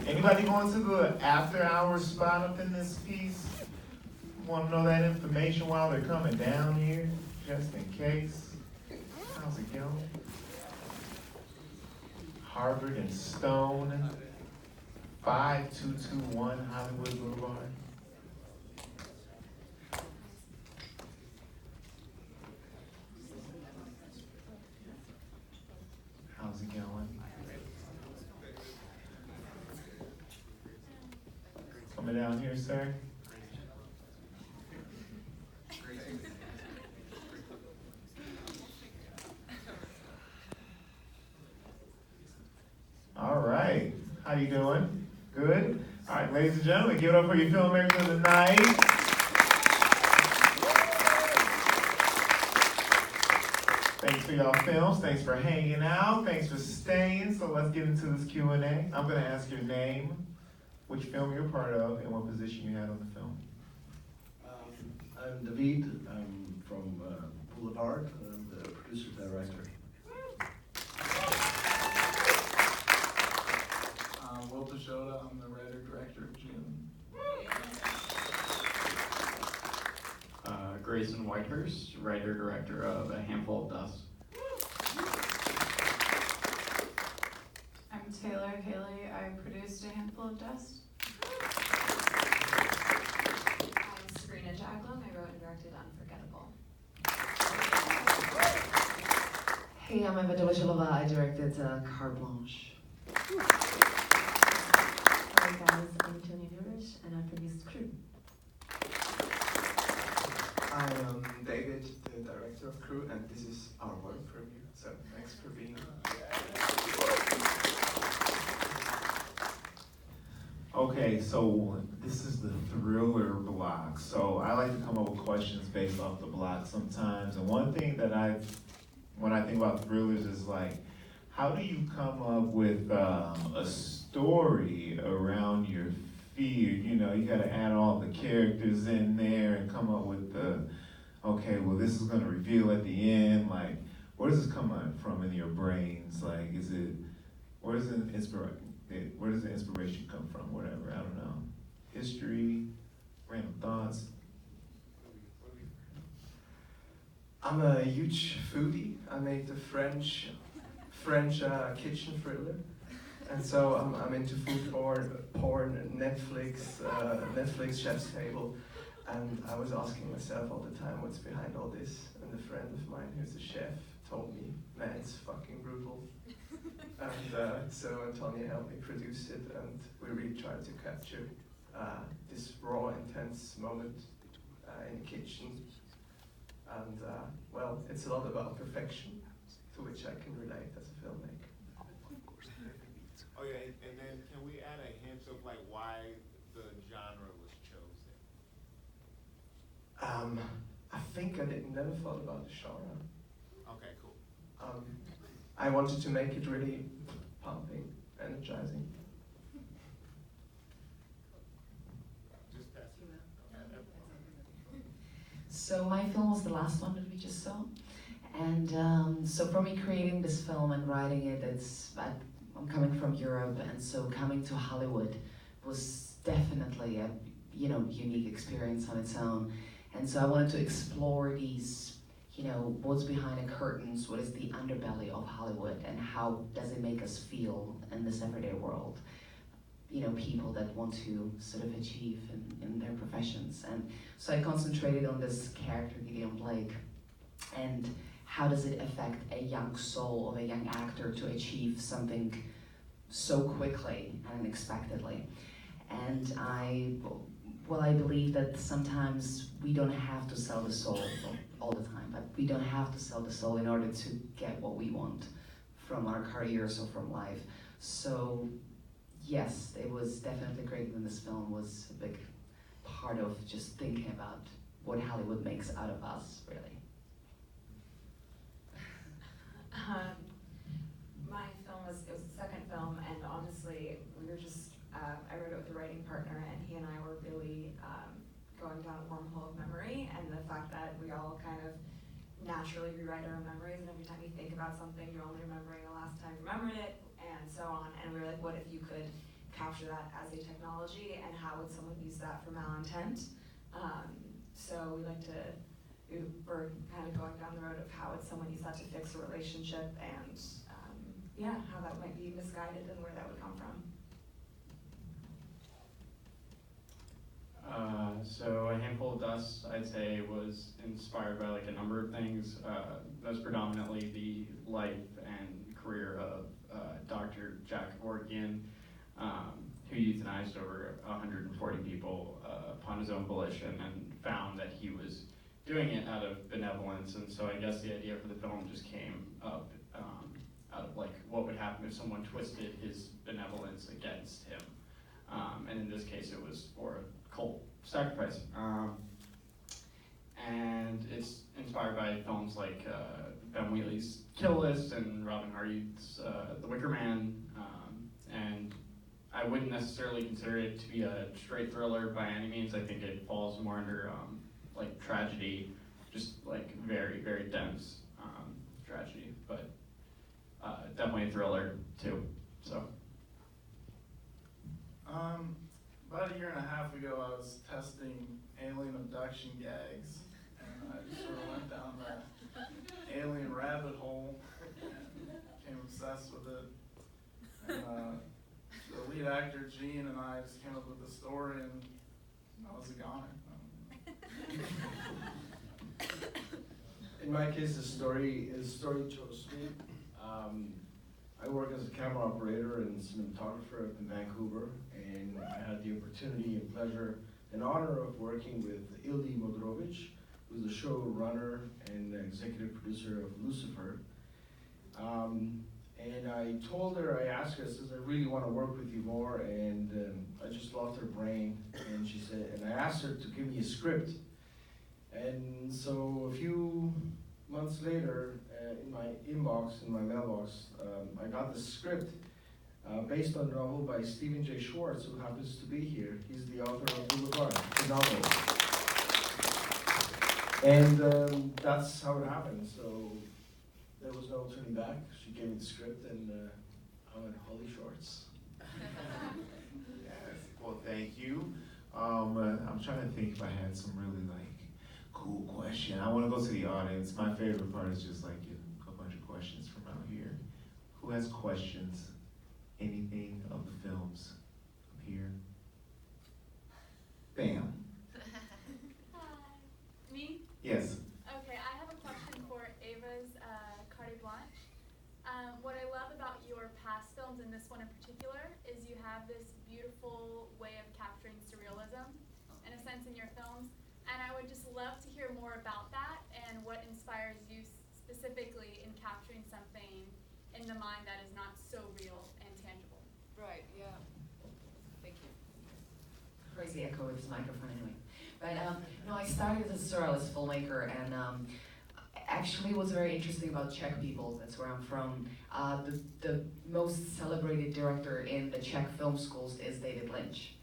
Anybody going to the after hours spot up in this piece? Want to know that information while they're coming down here, just in case? How's it going? Harvard and Stone, 5221 Hollywood Boulevard. How's it going? Coming down here, sir? All right. How you doing? Good? All right, ladies and gentlemen, give it up for your filmmakers tonight. Thanks for y'all films. Thanks for hanging out. Thanks for staying. So let's get into this Q&A. I'm going to ask your name, which film you're part of, and what position you had on the film. I'm David. I'm from Boulevard. I'm the producer-director. Will Pashota, I'm the writer-director, Jim. Grayson Whitehurst, writer-director of A Handful of Dust. I'm Taylor Haley. I produced A Handful of Dust. I'm Sabrina Jacklin. I wrote and directed Unforgettable. Hey, I'm Eva Dovashilova. I directed Carte Blanche. Hi guys, I'm Tony Nourish and I produced Crew. I am David, the director of Crew, and this is our work review, so thanks for being here. Okay, so this is the thriller block. So I like to come up with questions based off the block sometimes. And one thing that when I think about thrillers is like, how do you come up with a story around your fear? You know, you gotta add all the characters in there and come up with okay, well this is gonna reveal at the end. Like, where does this come from in your brains? Like, where does the inspiration come from? Whatever, I don't know. History, random thoughts. I'm a huge foodie. I made the French kitchen thriller, and so I'm into food porn, Netflix Chef's Table, and I was asking myself all the time what's behind all this. And a friend of mine who's a chef told me, man, it's fucking brutal. And so Antonia helped me produce it, and we really tried to capture this raw, intense moment in the kitchen. And well, it's a lot about perfection, to which I can relate as a filmmaker. Oh yeah, and then can we add a hint of like why the genre was chosen? I think I never thought about the genre. Okay, cool. I wanted to make it really pumping, energizing. Just pass it. So my film was the last one that we just saw. And so for me creating this film and writing it, I'm coming from Europe, and so coming to Hollywood was definitely a unique experience on its own. And so I wanted to explore these, what's behind the curtains, what is the underbelly of Hollywood, and how does it make us feel in this everyday world? People that want to sort of achieve in their professions. And so I concentrated on this character, Gideon Blake, and how does it affect a young soul of a young actor to achieve something so quickly and unexpectedly. And I believe that sometimes we don't have to sell the soul all the time, but we don't have to sell the soul in order to get what we want from our careers or from life. So yes, it was definitely great when this film was a big part of just thinking about what Hollywood makes out of us, really. My film was the second film, and honestly, we were just, I wrote it with a writing partner, and he and I were really going down a wormhole of memory, and the fact that we all kind of naturally rewrite our own memories, and every time you think about something, you're only remembering the last time you remembered it, and so on. And we were like, what if you could capture that as a technology, and how would someone use that for malintent. So we're kind of going down the road of how would someone use that to fix a relationship, and how that might be misguided and where that would come from. So A Handful of Dust, I'd say, was inspired by like a number of things. That's predominantly the life and career of Dr. Jack Vorkian, who euthanized over 140 people upon his own volition, and found that he was doing it out of benevolence. And so I guess the idea for the film just came up out of like what would happen if someone twisted his benevolence against him. And in this case, it was for a cult sacrifice. And it's inspired by films like Ben Wheatley's Kill List and Robin Hardy's The Wicker Man. And I wouldn't necessarily consider it to be a straight thriller by any means. I think it falls more under like tragedy, just like very, very dense tragedy, but definitely a thriller too, so. About a year and a half ago, I was testing alien abduction gags, and I just sort of went down that alien rabbit hole and became obsessed with it. And the lead actor, Gene, and I just came up with the story, and I was a goner. In my case, the story chose me. I work as a camera operator and cinematographer up in Vancouver, and I had the opportunity and pleasure and honor of working with Ildi Modrovic, who's the showrunner and executive producer of Lucifer. And I told her, I asked her, I says, I really want to work with you more, and I just loved her brain. And she said, and I asked her to give me a script. And so a few months later, in my inbox, in my mailbox, I got the script based on a novel by Stephen J. Schwartz, who happens to be here. He's the author of Boulevard, the novel. And that's how it happened. So there was no turning back. She gave me the script, and I'm at Hollyshorts. Yes, well, thank you. I'm trying to think if I had some really like cool question. I want to go to the audience. My favorite part is just like getting a bunch of questions from out here. Who has questions? Anything of the films up here? Bam. Hi. Me? Yes. Okay, I have a question for Ava's Carte Blanche. What I love about your past films, and this one in particular, is you have this beautiful way of capturing surrealism, in a sense, in your films. And I would just love to hear more about that and what inspires you specifically in capturing something in the mind that is not so real and tangible. Right, yeah. Thank you. Crazy echo with this microphone anyway. But no, I started as a surrealist filmmaker, and actually what's very interesting about Czech people, that's where I'm from, the most celebrated director in the Czech film schools is David Lynch.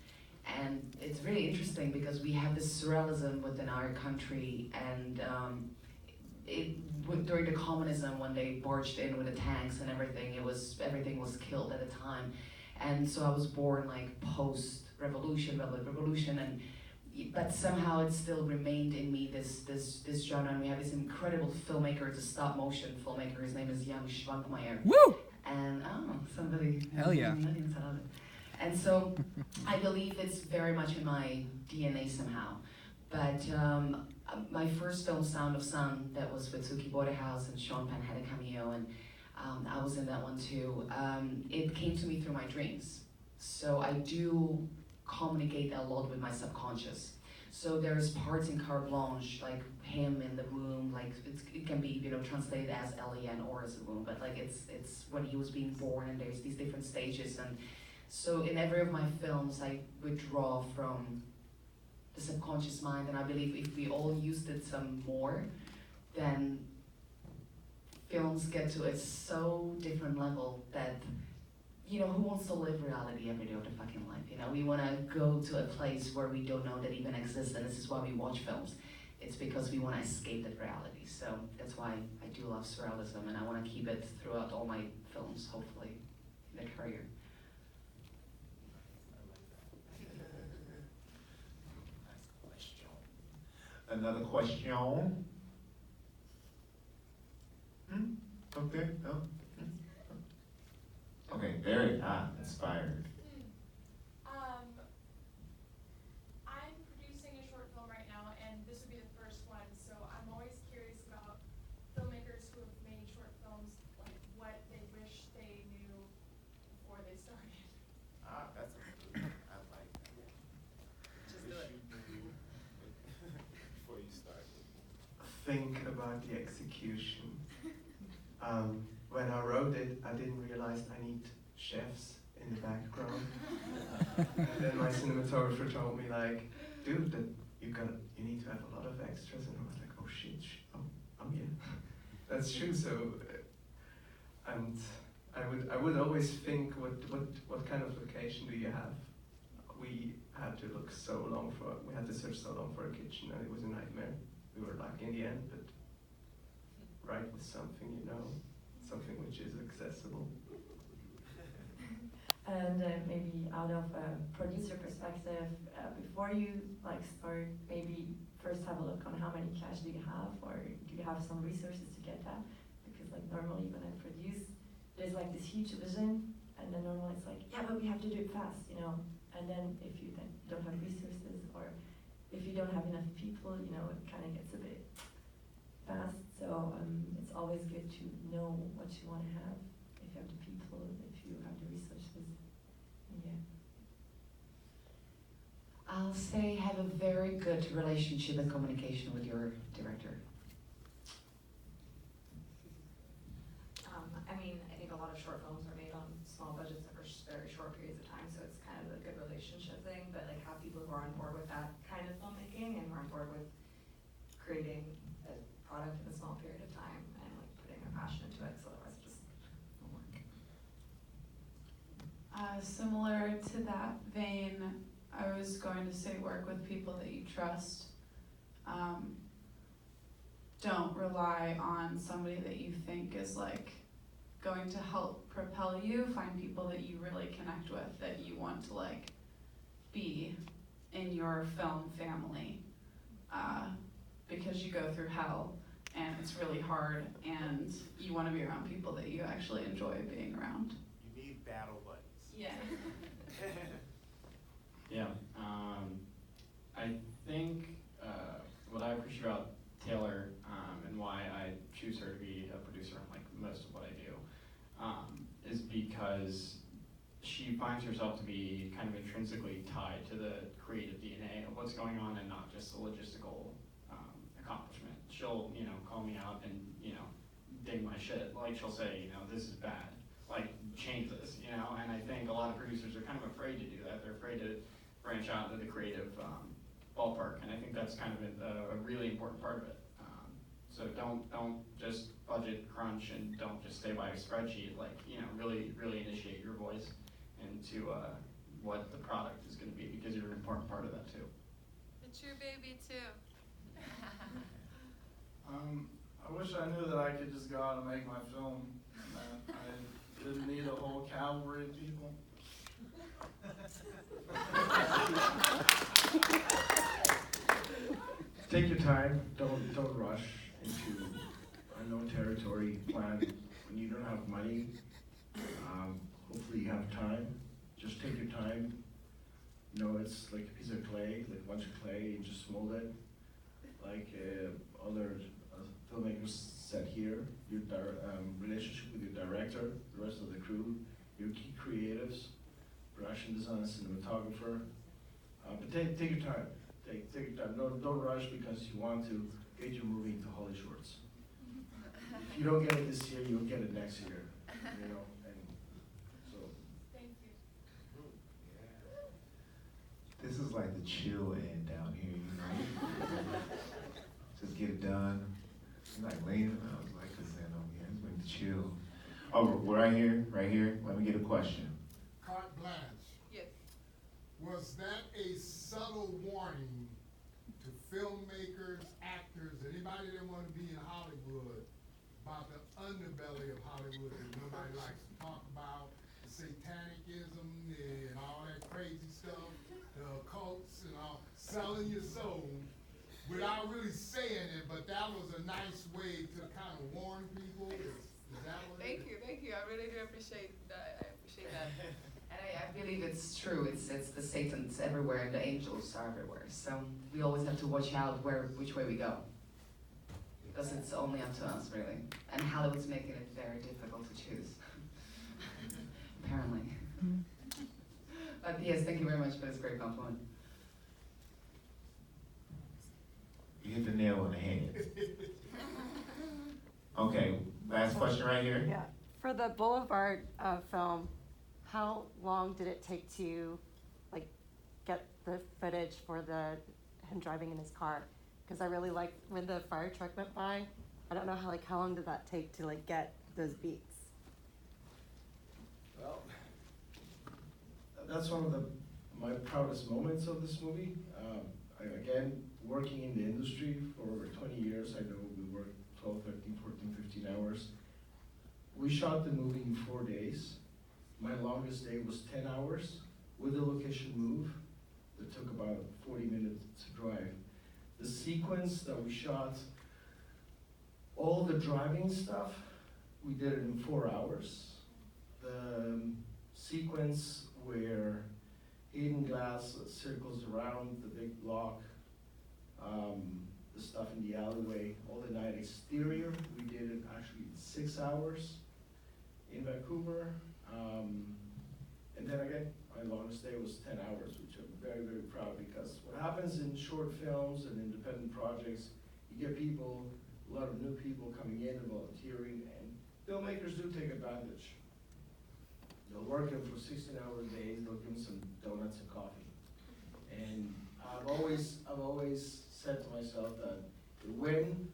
And it's really interesting because we have this surrealism within our country, and during the communism, when they barged in with the tanks and everything, everything was killed at the time. And so I was born like post-revolution, but somehow it still remained in me, this genre. And we have this incredible filmmaker, it's a stop-motion filmmaker, his name is Jan Schwankmeyer. Woo! And somebody Hell yeah. in the audience, I love it. And so I believe it's very much in my DNA somehow. But my first film, Sound of Sun, that was with Suki Bordehouse, and Sean Penn had a cameo, and I was in that one too. It came to me through my dreams. So I do communicate a lot with my subconscious. So there's parts in Carte Blanche, like him in the womb, like it can be, translated as alien or as a womb, but like it's when he was being born, and there's these different stages. And so in every of my films, I withdraw from the subconscious mind, and I believe if we all used it some more, then films get to a so different level that, who wants to live reality every day of the fucking life? We want to go to a place where we don't know that even exists, and this is why we watch films. It's because we want to escape that reality. So that's why I do love surrealism, and I want to keep it throughout all my films, hopefully, in a career. Another question? Okay, no? Okay, very inspired. I'm producing a short film right now, and this would be the first one, so I'm always curious about filmmakers who have made short films, like what they wish they knew before they started. That's a good, I like that. Just do it. Before you start. Think about the execution. When I wrote it, I didn't realize I need chefs in the background. And then my cinematographer told me like, dude, that you need to have a lot of extras. And I was like, oh shit, oh yeah, that's true. So, and I would always think, what kind of location do you have? We had to we had to search so long for a kitchen, and it was a nightmare. We were lucky in the end, but right with something, something which is accessible. And maybe out of a producer perspective, before you start, maybe first have a look on how many cash do you have, or do you have some resources to get that? Because normally when I produce, there's this huge vision, and then normally it's yeah, but we have to do it fast, And then if you then don't have resources, or if you don't have enough people, it kind of gets a bit fast. So it's always good to know what you want to have, if you have the people, if you have the resources. Yeah. I'll say have a very good relationship and communication with your director. I think a lot of short films are made on small budgets over very short periods of time, so it's kind of a good relationship thing, but have people who are on board with that kind of filmmaking and who are on board with creating a product in a small period of time and putting their passion into it, so otherwise it just won't work. Similar to that vein, I was going to say work with people that you trust. Don't rely on somebody that you think is going to help propel you. Find people that you really connect with, that you want to be in your film family, because you go through hell and it's really hard, and you want to be around people that you actually enjoy being around. You need battle buddies. Yeah. Yeah, I think what I appreciate about Taylor and why I choose her to be a producer on most of what I do is because she finds herself to be kind of intrinsically tied to the creative DNA of what's going on, and not just the logistical accomplishment. She'll call me out and ding my shit. She'll say this is bad. Change this. And I think a lot of producers are kind of afraid to do that. They're afraid to branch out into the creative ballpark, and I think that's kind of a really important part of it. So don't just budget crunch, and don't just stay by a spreadsheet. Really initiate your voice into what the product is going to be, because you're an important part of that too. The true baby too. I wish I knew that I could just go out and make my film, and that I didn't need a whole cavalry of people. Take your time, don't rush into unknown territory. Plan when you don't have money. Hopefully you have time. Just take your time. It's like a piece of clay, like a bunch of clay, and just mold it. Other filmmakers said here, your relationship with your director, the rest of the crew, your key creatives, production designer, cinematographer. But take your time. Take your time. Don't rush because you want to get your movie into Hollyshorts. If you don't get it this year, you'll get it next year. And so. Thank you. This is like the chill end down here, Just get it done. I'm leaning. I was cause it's going to chill. Oh, we're right here. Let me get a question. Carte blanche. Yes. Was that a subtle warning to filmmakers, actors, anybody that want to be in Hollywood about the underbelly of Hollywood that nobody likes to talk about, the satanicism and all that crazy stuff, the occults and all, selling your soul? without really saying it, but that was a nice way to kind of warn people. Is that what it is? Thank you. I really do appreciate that. I appreciate that. And I believe it's true. It's the Satan's everywhere and the angels are everywhere. So we always have to watch out which way we go. Because it's only up to us, really. And Hollywood's making it very difficult to choose. Apparently. But yes, thank you very much for this great compliment. You hit the nail on the head. Okay, last question right here. Yeah, for the Boulevard film, how long did it take to like get the footage for him driving in his car? Because I really liked when the fire truck went by. I don't know how long did that take to like get those beats? Well, that's one of my proudest moments of this movie. Again, working in the industry for over 20 years, I know we worked 12, 13, 14, 15 hours. We shot the movie in 4 days. My longest day was 10 hours with a location move that took about 40 minutes to drive. The sequence that we shot, all the driving stuff, we did it in 4 hours. The sequence where Hidden Glass circles around the big block, the stuff in the alleyway, all the night exterior, we did it actually in 6 hours in Vancouver. And then again, my longest day was 10 hours, which I'm very, very proud, because what happens in short films and independent projects, you get people, a lot of new people coming in and volunteering, and filmmakers do take advantage. They'll work them for 16-hour days, they'll give them some donuts and coffee. And I've always said to myself that when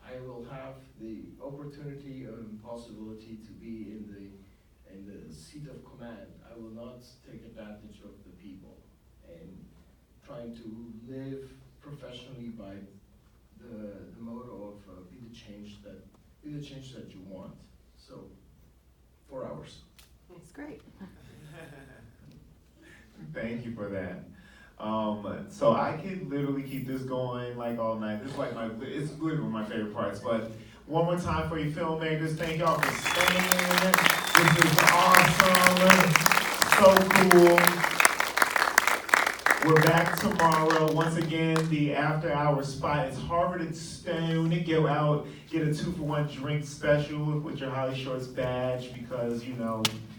I will have the opportunity or possibility to be in the seat of command, I will not take advantage of the people, and trying to live professionally by the motto of be the change that you want. So 4 hours. It's great. Thank you for that. So I could literally keep this going like all night. This is like it's literally my favorite parts. But one more time for you filmmakers, thank y'all for staying. This is awesome. So cool. We're back tomorrow. Once again, the after hour spot is Harvard and Stone. Go out, get a 2-for-1 drink special with your Hollyshorts badge, because